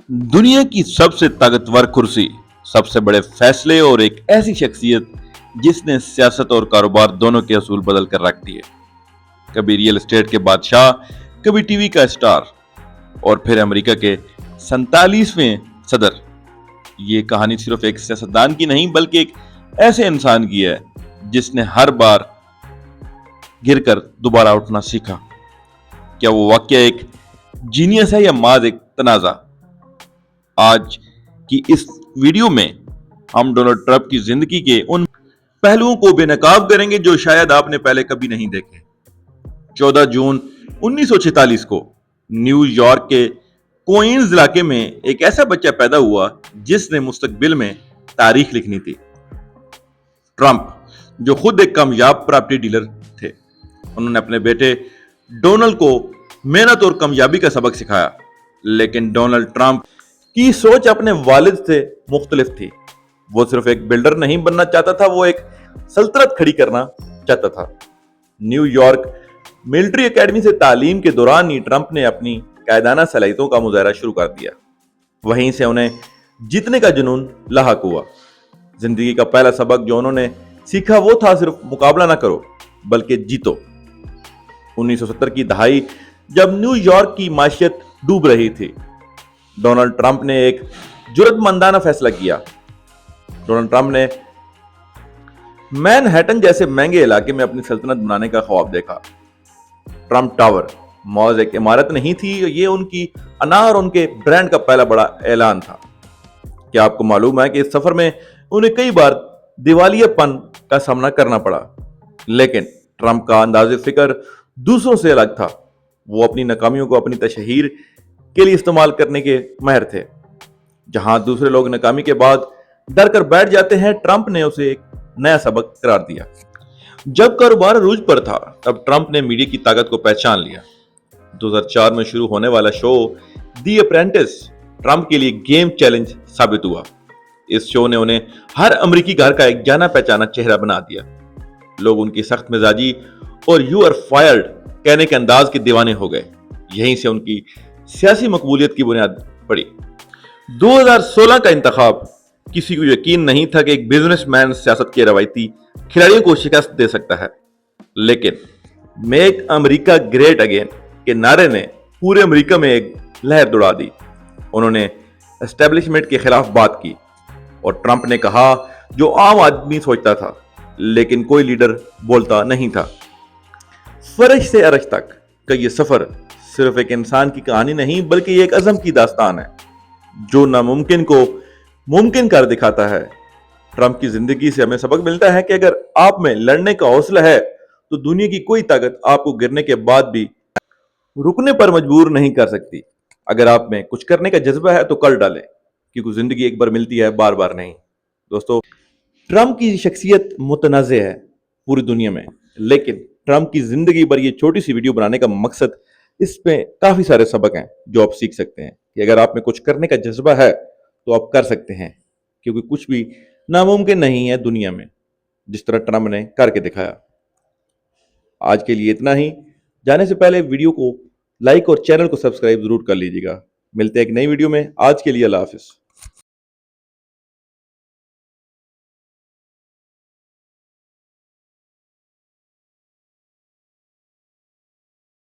दुनिया की सबसे ताकतवर कुर्सी, सबसे बड़े फैसले और एक ऐसी शख्सियत जिसने सियासत और कारोबार दोनों के असूल बदल कर रख दिए। कभी रियल एस्टेट के बादशाह, कभी टीवी का स्टार और फिर अमेरिका के 47वें सदर। ये कहानी सिर्फ एक सियासतदान की नहीं बल्कि एक ऐसे इंसान की है जिसने हर बार गिरकर दोबारा उठना सीखा। क्या वो वाकया एक जीनियस है या माज एक तनाजा? आज की इस वीडियो में हम डोनाल्ड ट्रंप की जिंदगी के उन पहलुओं को बेनकाब करेंगे जो शायद आपने पहले कभी नहीं देखे। 14 जून 1946 को न्यूयॉर्क के क्वींस इलाके में एक ऐसा बच्चा पैदा हुआ जिसने मुस्तकबिल में तारीख लिखनी थी। ट्रंप, जो खुद एक कामयाब प्रॉपर्टी डीलर थे, उन्होंने अपने बेटे डोनाल्ड को मेहनत और कामयाबी का सबक सिखाया। लेकिन डोनाल्ड ट्रंप की सोच अपने वालिद से मुख्तलिफ थी। वो सिर्फ एक बिल्डर नहीं बनना चाहता था, वो एक सल्तनत खड़ी करना चाहता था। न्यूयॉर्क मिलिट्री एकेडमी से तालीम के दौरान ही ट्रंप ने अपनी कायदाना सलाहियतों का मुजाहरा शुरू कर दिया। वहीं से उन्हें जीतने का जुनून लाहक हुआ। जिंदगी का पहला सबक जो उन्होंने सीखा वो था सिर्फ मुकाबला ना करो बल्कि जीतो। 1970 की दहाई जब न्यूयॉर्क की माशियत डूब रही थी, डोनाल्ड ट्रंप ने एक जुर्रतमंदाना फैसला किया। डोनाल्ड ट्रंप ने मैनहट्टन जैसे महंगे इलाके में अपनी सल्तनत बनाने का ख्वाब देखा। ट्रंप टावर मौज एक इमारत नहीं थी, ये उनकी अना और उनके ब्रांड का पहला बड़ा ऐलान था। क्या आपको मालूम है कि इस सफर में उन्हें कई बार दिवालियापन का सामना करना पड़ा, लेकिन ट्रंप का अंदाज़े फिक्र दूसरों से अलग था। वो अपनी नाकामियों को अपनी तशहीर के लिए इस्तेमाल करने के माहिर थे। जहां दूसरे लोग नाकामी के बाद डर कर बैठ जाते हैं, ट्रंप ने उसे एक नया सबक करार दिया। जब कारोबार अरूज पर था, तब ट्रंप ने मीडिया की ताकत को पहचान लिया। 2004 में शुरू होने वाला शो दी अप्रेंटिस ट्रंप के लिए गेम चैलेंज साबित हुआ। इस शो ने उन्हें हर अमेरिकी घर का एक जाना पहचाना चेहरा बना दिया। लोग उनकी सख्त मिजाजी और यू आर फायर्ड कहने के अंदाज के दीवाने हो गए। यहीं से उनकी सियासी मकबूलियत की बुनियाद पड़ी। 2016 का इंतखाब, किसी को यकीन नहीं था कि एक बिजनेसमैन सियासत के रवायती खिलाड़ियों को शिकस्त दे सकता है। लेकिन मेक अमेरिका ग्रेट अगेन के नारे ने पूरे अमेरिका में एक लहर दौड़ा दी। उन्होंने एस्टेब्लिशमेंट के खिलाफ बात की और ट्रंप ने कहा जो आम आदमी सोचता था, लेकिन कोई लीडर बोलता नहीं था। फर्श से अरश तक का ये सफर सिर्फ एक इंसान की कहानी नहीं बल्कि एक अज़म की दास्तान है जो नामुमकिन को मुमकिन कर दिखाता है। ट्रंप की जिंदगी से हमें सबक मिलता है कि अगर आप में लड़ने का हौसला है तो दुनिया की कोई ताकत आपको गिरने के बाद भी रुकने पर मजबूर नहीं कर सकती। अगर आप में कुछ करने का जज्बा है तो कर डालें, क्योंकि जिंदगी एक बार मिलती है, बार बार नहीं। दोस्तों, ट्रंप की शख्सियत मुतनाज़ है पूरी दुनिया में, लेकिन ट्रंप की जिंदगी पर यह छोटी सी वीडियो बनाने का मकसद, इसमें काफी सारे सबक हैं जो आप सीख सकते हैं कि अगर आप में कुछ करने का जज्बा है तो आप कर सकते हैं, क्योंकि कुछ भी नामुमकिन नहीं है दुनिया में, जिस तरह ट्रंप ने करके दिखाया। आज के लिए इतना ही। जाने से पहले वीडियो को लाइक और चैनल को सब्सक्राइब जरूर कर लीजिएगा। मिलते हैं एक नई वीडियो में। आज के लिए अल्लाह हाफिज।